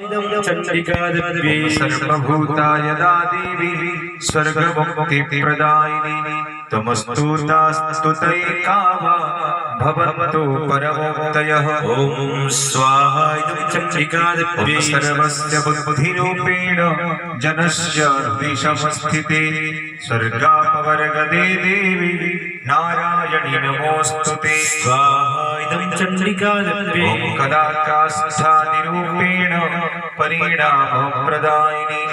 चंडिकादेवी सर्वभूताय देवी स्वर्गमुक्तिप्रदायिनी तमस्तुतास्तुतैका भवन्तु परमोक्तयः। ॐ स्वाहा चंडिकादेवी सर्वस्य बुद्धिरूपेण जनस्य हृदि स्वर्गापवर्गदे देवी नारायणी नमोस्तुते। स्वाहा चंडिकादेवी कदाकाष्ठादिरूपेण परिणामप्रदायिनी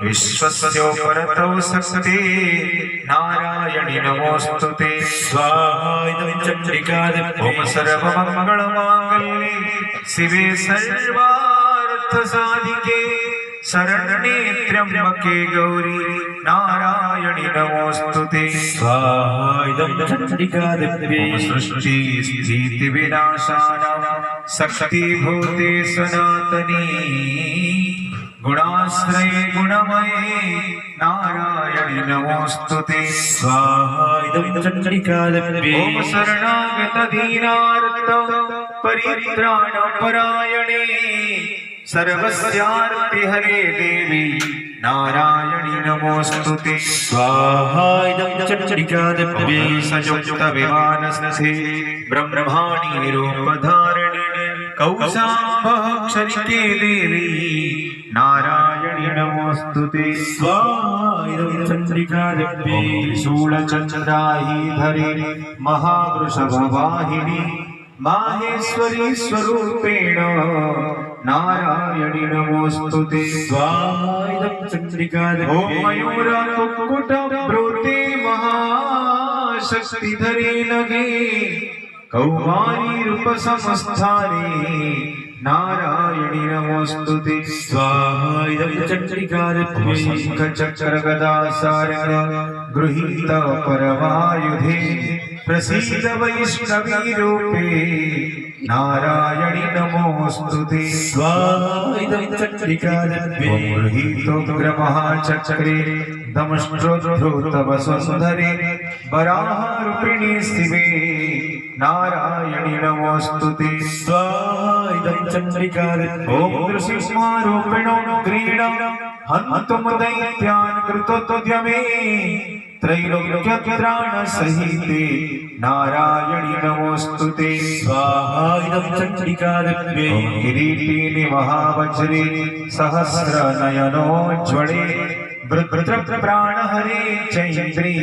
विश्वस्योपरतौ शक्ते नारायणी नमोस्तुते। स्वाहा चंडिकादेवी सर्वमङ्गलमाङ्गल्ये शिवे सर्वार्थसाधिके शरण्ये त्र्यम्बके गौरी नारायणी नमोस्तुते। स्वाहा चंडिकादेवी सृष्टि स्थिति विनाशानां शक्तिभूते सनातनी गुणाश्रये गुणमये नारायणी नमोस्तुते। स्वाहा चंडिकादेवी ओम शरणागत दीनार्त परित्राणपरायणे सर्वस्यार्ति हरे देवी नारायणी नमोस्तुते। स्वाहा चंडिकादेवी सयुक्त विमानस्थे ब्रह्माणि रूपधारिणे कौशाम्भक्षरिके देवी नारायणी नमोस्तुते। स्वाहा चंडिकादेवी त्रिशूलचन्द्रायुधरे महावृषभवाहिनी माहेश्वरी स्वरूपेण नारायणी नमोस्तुते। स्वाहा चंडिकादेवी ओम मयूरकुक्कुटब्रूते महाशक्तिधरे नगे कौमारी रूपसंस्थाने नारायणी नमोस्तुते। स्वाहा चंडिकादेवी शङ्खचक्रगदासारः गृहीत परमायुधे प्रसीद वैष्णवी रूपे नारायणी नमोस्तुते। स्वाहा चंडिकादेवी गृहीतोग्रमहाचक्रे दंष्ट्रोद्धृतवसुन्धरे वराहरूपिणी शिवे नारायणी नमोस्तुते। स्वाहा चंडिकादेवी ओम नृसिंहारूपिणो ग्रीणं हन्तुं दैत्यान् कृतोद्यमे त्रैलोक्यत्राणसहिते नारायणी नमोस्तुते। स्वाहा चंडिकादेवी किरीटिनि महावज्रे सहस्रनयनोज्ज्वले वृत्रप्राणहरे चैत्री